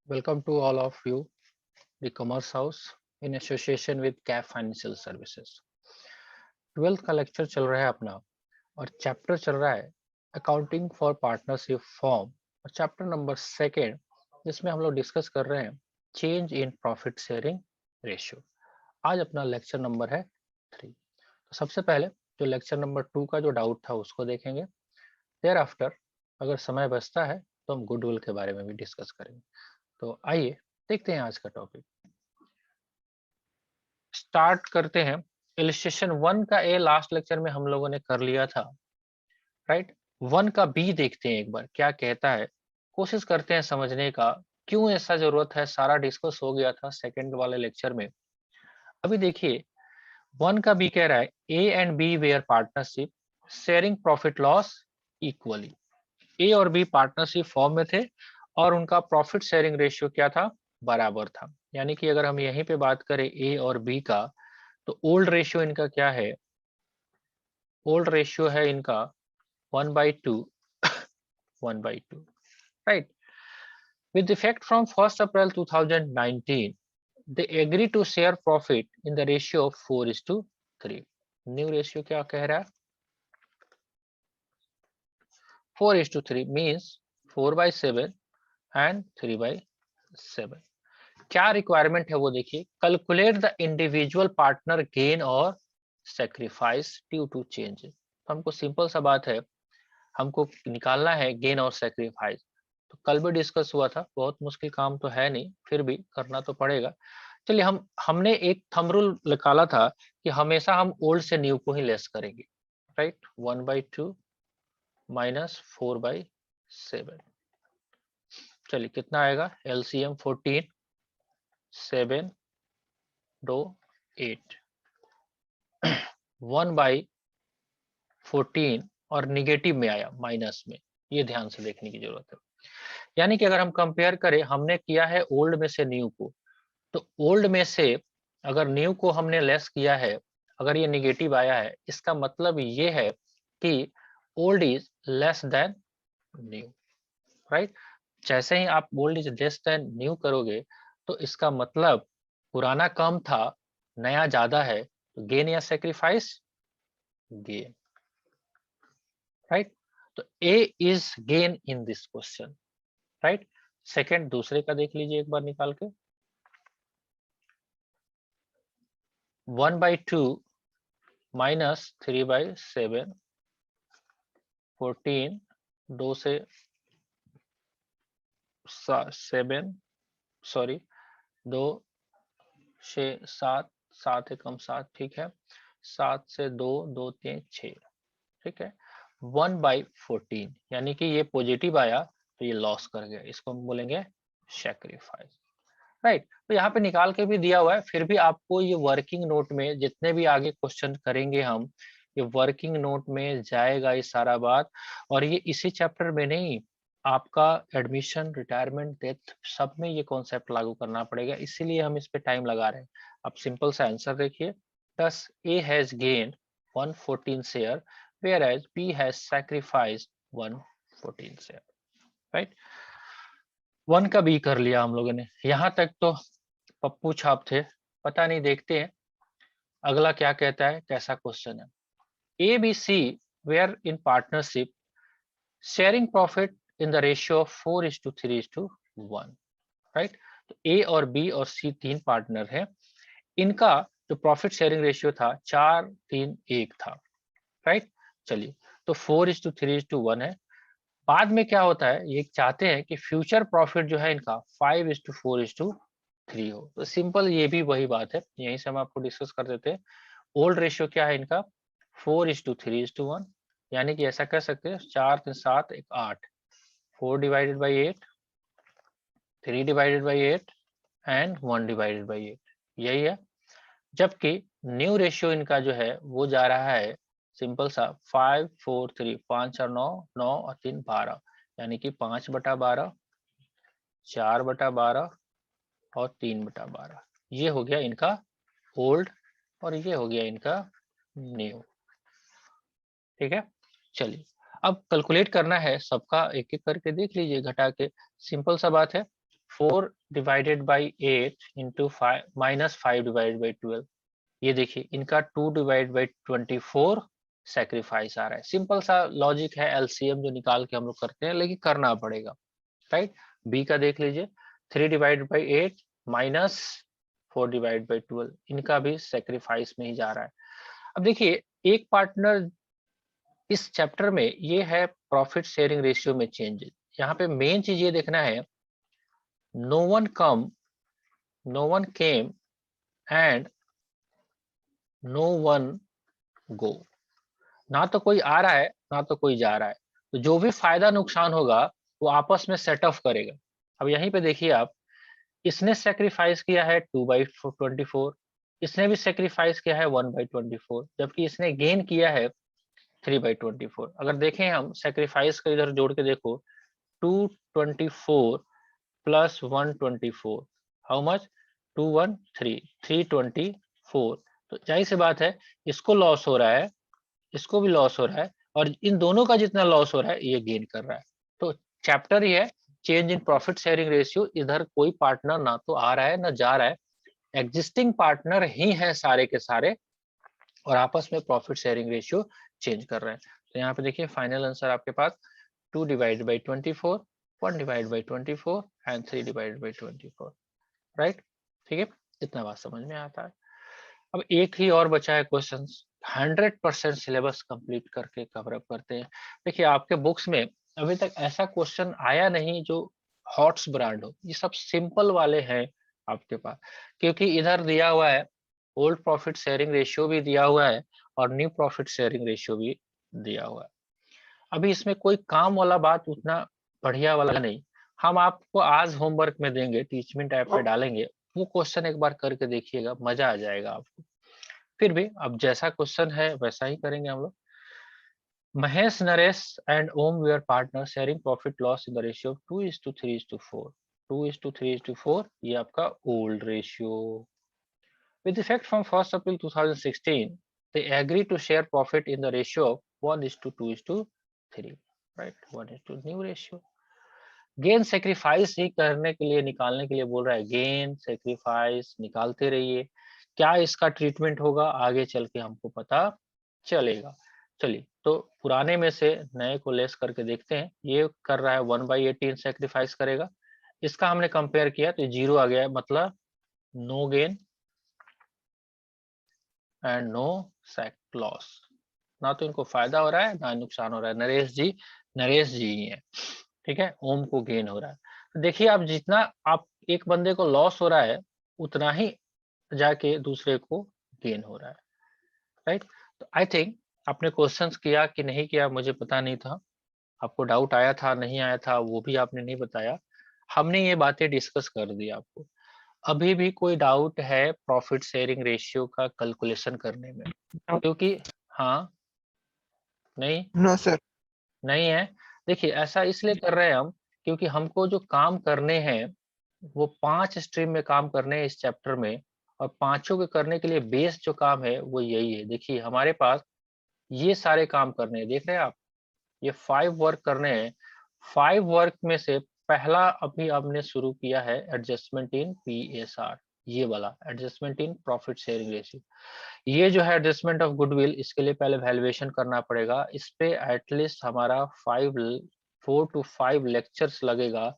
Welcome to all of you, the Commerce House in association with CAF Financial Services. 12th का lecture चल रहा है अपना और चैप्टर चल रहा है अकाउंटिंग फॉर पार्टनरशिप फॉर्म और चैप्टर नंबर सेकेंड जिसमें हम लोग डिस्कस कर रहे हैं change in profit sharing ratio. आज अपना लेक्चर नंबर है 3। तो सबसे पहले जो लेक्चर नंबर 2 का जो डाउट था उसको देखेंगे। देयर आफ्टर अगर समय बचता है तो हम गुडविल के बारे में भी डिस्कस करेंगे। तो आइए देखते हैं आज का टॉपिक। स्टार्ट करते हैं। इलिस्ट्रेशन 1 का ए लास्ट लेक्चर में हम लोगों ने कर लिया था, राइट। 1 का बी देखते हैं एक बार क्या कहता है, कोशिश करते हैं समझने का क्यों ऐसा जरूरत है। सारा डिस्कस हो गया था सेकंड वाले लेक्चर में। अभी देखिए 1 का बी कह रहा है A and B were partnership sharing profit loss equally. A और बी पार्टनरशिप फॉर्म में थे और उनका प्रॉफिट शेयरिंग रेशियो क्या था, बराबर था। यानी कि अगर हम यहीं पे बात करें ए और बी का, तो ओल्ड रेशियो इनका क्या है, ओल्ड रेशियो है इनका 1/2 1/2, right. With effect from 1 April 2019 they agree to share profit in the ratio of 4:3। New ratio क्या कह रहा है, 4:3 means 4/7 and 3/7। क्या रिक्वायरमेंट है वो देखिए, calculate the individual partner gain और सेक्रीफाइस ड्यू टू चेंज। हमको सिंपल सा बात है, हमको निकालना है गेन और सेक्रीफाइस। तो कल भी डिस्कस हुआ था, बहुत मुश्किल काम तो है नहीं, फिर भी करना तो पड़ेगा। चलिए हमने एक थंब रूल निकाला था कि हमेशा हम ओल्ड से न्यू को ही लेस करेंगे, राइट। 1/2 माइनस 4/7। चलिए कितना आएगा, एलसीएम 14, 7 2 8, 1/14 और निगेटिव में आया माइनस में, ये ध्यान से देखने की जरूरत है। यानी कि अगर हम कंपेयर करें, हमने किया है ओल्ड में से न्यू को, तो ओल्ड में से अगर न्यू को हमने लेस किया है, अगर ये निगेटिव आया है, इसका मतलब ये है कि old is less than new, right. जैसे ही आप old is less than new करोगे तो इसका मतलब पुराना कम था, नया ज्यादा है, तो गेन या सेक्रीफाइस, गेन, राइट। तो A is gain in this question, right. Second दूसरे का देख लीजिए एक बार निकाल के, 1/2 माइनस 3/7, 14 2 से 7, सॉरी 2 से 7, 7 एकम 7, ठीक है, 7 से 2 2 3 6, ठीक है। 1/14 यानी कि ये पॉजिटिव आया तो ये लॉस कर गया, इसको हम बोलेंगे सैक्रिफाइस, राइट। तो यहाँ पे निकाल के भी दिया हुआ है, फिर भी आपको ये वर्किंग नोट में जितने भी आगे क्वेश्चन करेंगे हम, ये वर्किंग नोट में जाएगा ये सारा बात। और ये इसी चैप्टर में नहीं, आपका एडमिशन, रिटायरमेंट, डेथ, सब में ये कॉन्सेप्ट लागू करना पड़ेगा, इसीलिए हम इस पे टाइम लगा रहे हैं। अब सिंपल सा आंसर देखिए, thus A has gained 114 share whereas B has sacrificed 114 share, right। 1 का बी कर लिया हम लोगों ने, यहां तक तो पप्पू छाप थे, पता नहीं, देखते हैं अगला क्या कहता है, कैसा क्वेश्चन है। A B C were in partnership sharing profit in the ratio of 4:3:1, right. तो ए और बी और सी तीन पार्टनर है, इनका जो प्रॉफिट शेयरिंग रेशियो था 4:3:1 था, राइट। चलिए तो 4:3:1 है। बाद में क्या होता है, ये चाहते हैं कि फ्यूचर प्रॉफिट जो है इनका 5:4:3 हो। तो सिंपल ये भी वही बात है, यहीं से हम आपको डिस्कस कर देते हैं। ओल्ड रेशियो क्या है इनका, 4:3:1, यानी कि ऐसा कह सकते हैं 4 3 7 1 8, 4/8, 3/8 एंड 1/8, यही है। जबकि न्यू रेशियो इनका जो है वो जा रहा है सिंपल सा 5:4:3, 5 और 9, 9 और 3 12, यानी कि 5/12, 4/12 और 3/12। ये हो गया इनका ओल्ड और ये हो गया इनका न्यू, ठीक है। चलिए अब कैलकुलेट करना है सबका, एक एक करके देख लीजिए घटा के, सिंपल सा बात है। 4 divided by 8 into -5 divided by 12। ये देखिए इनका 2 डिवाइड बाई 24 सेक्रीफाइस आ रहा है। सिंपल सा लॉजिक है, एलसीएम जो निकाल के हम लोग करते हैं, लेकिन करना पड़ेगा, राइट। बी का देख लीजिए, 3 divide by 8 minus 4 divide by 12, इनका भी सेक्रीफाइस में ही जा रहा है। अब देखिए एक पार्टनर इस चैप्टर में ये है प्रॉफिट शेयरिंग रेशियो में चेंज। यहाँ पे मेन चीज ये देखना है, no one came and no one go. ना तो कोई आ रहा है ना तो कोई जा रहा है, तो जो भी फायदा नुकसान होगा वो आपस में सेट ऑफ करेगा। अब यहीं पे देखिए आप, इसने सेक्रीफाइस किया है 2/24, इसने भी सेक्रीफाइस किया है 1/24, जबकि इसने गेन किया है 3/24। अगर देखें हम सेक्रीफाइस का इधर जोड़ के देखो, 224 प्लस 124, हाउ मच, 213, 324। तो जाहिर सी बात है इसको लॉस हो रहा है, इसको भी लॉस हो रहा है, और इन दोनों का जितना लॉस हो रहा है ये गेन कर रहा है। तो चैप्टर ये है change in profit sharing ratio. इधर कोई पार्टनर ना तो आ रहा है ना जा रहा है, एग्जिस्टिंग पार्टनर ही है सारे के सारे, और आपस में प्रॉफिट शेयरिंग रेशियो चेंज कर रहे हैं। तो यहाँ पे देखिए फाइनल आंसर आपके पास 2 divide by 24, 1 divide by 24 and 3 divide by 24, right. ठीक है, इतना बात समझ में आता है। अब एक ही और बचा है क्वेश्चन, 100% सिलेबस कंप्लीट करके कवर अप करते हैं। देखिए आपके बुक्स में अभी तक ऐसा क्वेश्चन आया नहीं जो हॉट्स ब्रांड हो, ये सब सिंपल वाले हैं आपके पास, क्योंकि इधर दिया हुआ है ओल्ड प्रॉफिट शेयरिंग रेशियो भी दिया हुआ है और न्यू प्रॉफिट शेयरिंग रेशियो भी दिया हुआ है। अभी इसमें कोई काम वाला बात उतना बढ़िया वाला नहीं, हम आपको आज होमवर्क में देंगे, टीचमेंट ऐप पे डालेंगे, वो क्वेश्चन एक बार करके देखिएगा, मजा आ जाएगा आपको। फिर भी अब जैसा क्वेश्चन है वैसा ही करेंगे हम लोग। Mahesh, Naresh and Om were partner sharing profit loss in the ratio 2:3:4। 2:3:4 ये आपका old ratio. With effect from 1st April 2016, they agree to share profit in the ratio of 1:2:3, right? 1:2 new ratio. Gain sacrifice ही करने के लिए, निकालने के लिए बोल रहा है, गेन सेक्रीफाइस निकालते रहिए। क्या इसका ट्रीटमेंट होगा आगे चल के हमको पता चलेगा। चलिए तो पुराने में से नए को लेस करके देखते हैं। ये कर रहा है 1/18 सेक्रीफाइस करेगा, इसका हमने कंपेयर किया तो 0 आ गया है, मतलब नो गेन एंड नो सेक लॉस। ना तो इनको फायदा हो रहा है ना नुकसान हो रहा है। नरेश जी ही है, ठीक है। ओम को गेन हो रहा है। तो देखिए आप, जितना आप एक बंदे को लॉस हो रहा है उतना ही जाके दूसरे को गेन हो रहा है, राइट। तो आई थिंक आपने क्वेश्चंस किया कि नहीं किया मुझे पता नहीं था, आपको डाउट आया था नहीं आया था वो भी आपने नहीं बताया, हमने ये बातें डिस्कस कर दी आपको। अभी भी कोई डाउट है प्रॉफिट शेयरिंग रेशियो का कैलकुलेशन करने में? क्योंकि हाँ, नहीं नो सर। नहीं है। देखिए ऐसा इसलिए कर रहे हैं हम, क्योंकि हमको जो काम करने हैं वो 5 स्ट्रीम में काम करने हैं इस चैप्टर में, और पांचों के करने के लिए बेस जो काम है वो यही है। देखिए हमारे पास ये सारे काम करने हैं, देख रहे हैं आप, ये 5 वर्क करने हैं। 5 वर्क में से पहला अभी हमने शुरू किया है एडजस्टमेंट इन पीएसआर, ये वाला adjustment in profit sharing ratio. ये जो है एडजस्टमेंट ऑफ गुडविल, इसके लिए पहले वैल्यूएशन करना पड़ेगा। इस पे एटलीस्ट हमारा 4 to 5 लेक्चर्स लगेगा,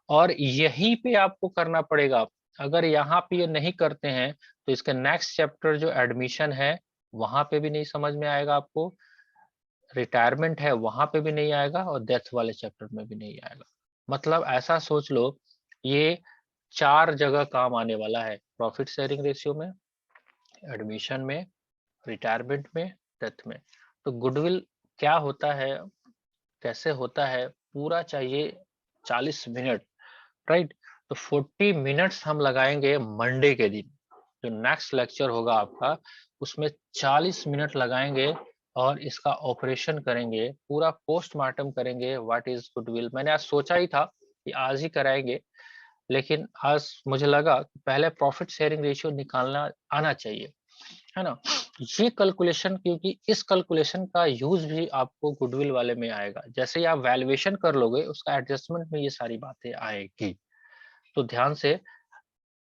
और यहीं पे आपको करना पड़ेगा। अगर यहाँ पे ये नहीं करते हैं तो इसके नेक्स्ट चैप्टर जो एडमिशन है वहां पे भी नहीं समझ में आएगा आपको, रिटायरमेंट है वहां पे भी नहीं आएगा, और डेथ वाले चैप्टर में भी नहीं आएगा। मतलब ऐसा सोच लो, ये 4 जगह काम आने वाला है, प्रॉफिट शेयरिंग रेशियो में, एडमिशन में, रिटायरमेंट में, डेथ में। तो गुडविल क्या होता है, कैसे होता है, पूरा चाहिए 40 मिनट, राइट। तो 40 मिनट्स हम लगाएंगे मंडे के दिन, जो नेक्स्ट लेक्चर होगा आपका, उसमें 40 मिनट लगाएंगे और इसका ऑपरेशन करेंगे, पूरा पोस्टमार्टम करेंगे, व्हाट इज गुडविल। मैंने आज सोचा ही था कि आज ही कराएंगे, लेकिन आज मुझे लगा कि पहले प्रॉफिट शेयरिंग रेशियो निकालना आना चाहिए, है ना। ये कैलकुलेशन, क्योंकि इस कैलकुलेशन का यूज भी आपको गुडविल वाले में आएगा। जैसे ही आप वैल्यूएशन कर लोगे उसका एडजस्टमेंट में ये सारी बातें आएगी, तो ध्यान से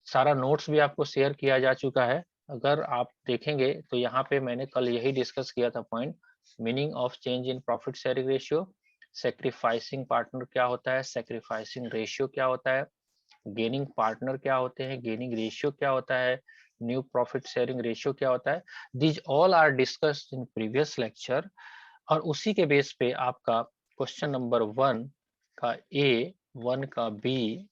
सारा नोट्स भी आपको शेयर किया जा चुका है। अगर आप देखेंगे तो यहाँ पे मैंने कल यही डिस्कस किया था point, meaning of change in profit sharing ratio, sacrificing partner क्या होता है, सेक्रीफाइसिंग रेशियो क्या होता है, गेनिंग पार्टनर क्या होते हैं, गेनिंग रेशियो क्या होता है, न्यू प्रॉफिट शेयरिंग रेशियो क्या होता है। These all are discussed in previous lecture, और उसी के बेस पे आपका क्वेश्चन नंबर 1 का ए, 1 का बी,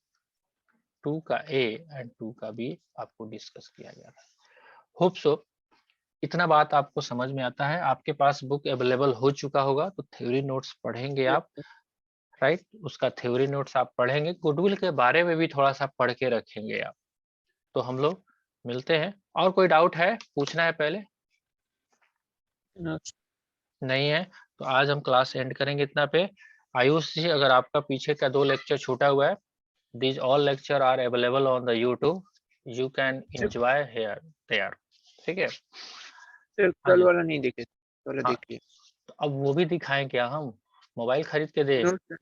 2 का ए एंड 2 का बी आपको डिस्कस किया गया था। होप सो इतना बात आपको समझ में आता है। आपके पास बुक अवेलेबल हो चुका होगा, तो थ्योरी नोट्स पढ़ेंगे आप, राइट? उसका थ्योरी नोट्स आप पढ़ेंगे, गुडविल के बारे में भी थोड़ा सा पढ़ के रखेंगे आप। तो हम लोग मिलते हैं। और कोई डाउट है, पूछना है पहले? नहीं है तो आज हम क्लास एंड करेंगे इतना पे। आयुष जी, अगर आपका पीछे का 2 लेक्चर छूटा हुआ है, these all lecture are available on the YouTube, you can enjoy here there, ठीक है? सर हाँ कल जी, वाला नहीं देखे, वाला हाँ, देख लिया। तो अब वो भी दिखाएं क्या हम? मोबाइल खरीद के दे? नो सर,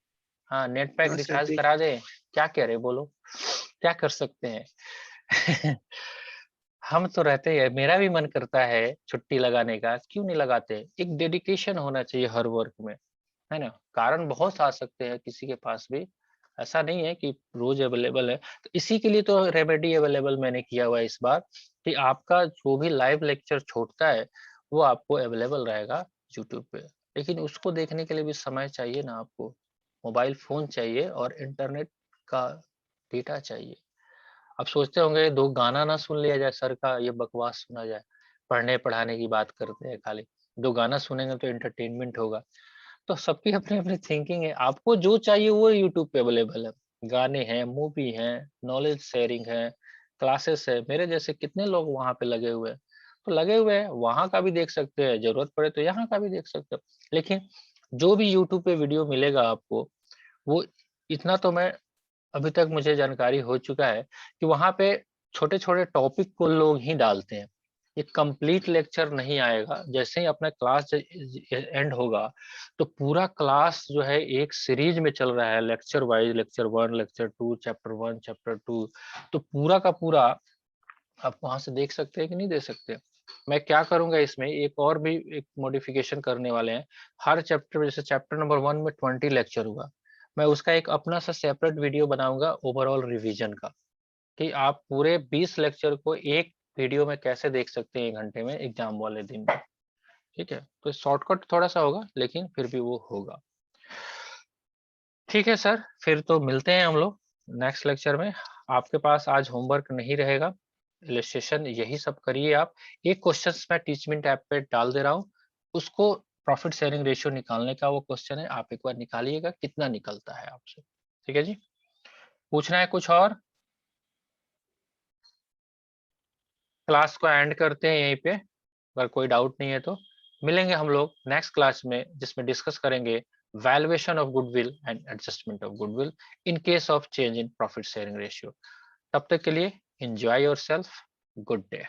हाँ, net pack no sir recharge देख। करा दे? क्या कह रहे, बोलो क्या कर सकते हैं? हम तो रहते हैं, मेरा भी मन करता है छुट्टी लगाने का, क्यों नहीं लगाते? एक डेडिकेशन होना चाहिए हर वर्क में, है ना? कारण बहुत आ सकते हैं किसी के पास भी, ऐसा नहीं है कि रोज अवेलेबल है। तो इसी के लिए तो रेमेडी अवेलेबल मैंने किया हुआ है इस बार, कि आपका जो भी लाइव लेक्चर छूटता है वो आपको अवेलेबल रहेगा यूट्यूब पे। लेकिन उसको देखने के लिए भी समय चाहिए ना आपको, मोबाइल फोन चाहिए और इंटरनेट का डेटा चाहिए। आप सोचते होंगे 2 गाना ना सुन लिया जाए सर का, ये बकवास सुना जाए, पढ़ने पढ़ाने की बात करते हैं खाली, 2 गाना सुनेंगे तो एंटरटेनमेंट होगा। तो सबकी अपनी-अपनी थिंकिंग है, आपको जो चाहिए वो यूट्यूब पे अवेलेबल है। गाने हैं, मूवी हैं, नॉलेज शेयरिंग है, क्लासेस है, मेरे जैसे कितने लोग वहाँ पे लगे हुए हैं। तो लगे हुए हैं, वहाँ का भी देख सकते हैं, ज़रूरत पड़े तो यहाँ का भी देख सकते हो। लेकिन जो भी यूट्यूब पे वीडियो मिलेगा आपको, वो इतना तो मैं अभी तक मुझे जानकारी हो चुका है कि वहाँ पे छोटे-छोटे टॉपिक को लोग ही डालते हैं। ये कंप्लीट लेक्चर नहीं आएगा। जैसे ही अपना क्लास एंड होगा, तो पूरा क्लास जो है एक सीरीज में चल रहा है, lecture wise, lecture 1, lecture 2, chapter 1, chapter 2, तो पूरा का पूरा आप वहाँ से देख सकते हैं कि नहीं देख सकते। मैं क्या करूँगा इसमें, एक और भी एक मॉडिफिकेशन करने वाले हैं। हर चैप्टर में, जैसे चैप्टर नंबर 1 में 20 लेक्चर हुआ, मैं उसका एक अपना सा सेपरेट वीडियो बनाऊँगा ओवरऑल रिवीजन का, कि आप पूरे 20 लेक्चर को एक वीडियो में कैसे देख सकते हैं 1 घंटे में एग्जाम वाले दिन में, ठीक है? तो शॉर्टकट थोड़ा-सा होगा, लेकिन फिर भी वो होगा। ठीक है सर, फिर तो मिलते हैं हम लोग नेक्स्ट लेक्चर में। आपके पास आज होमवर्क नहीं रहेगा, इलस्ट्रेशन यही सब करिए आप। एक क्वेश्चंस मैं टीचमेंट ऐप पे डाल दे रहा हूँ, उसको प्रॉफिट शेयरिंग रेशियो निकालने का वो क्वेश्चन है, आप एक बार निकालिएगा कितना निकलता है आपसे। ठीक है जी? पूछना है कुछ और? क्लास को एंड करते हैं यहीं पे, अगर कोई डाउट नहीं है तो। मिलेंगे हम लोग नेक्स्ट क्लास में, जिसमें डिस्कस करेंगे valuation of goodwill and adjustment of goodwill in case of change in profit sharing ratio. तब तक के लिए एंजॉय योरसेल्फ, गुड डे।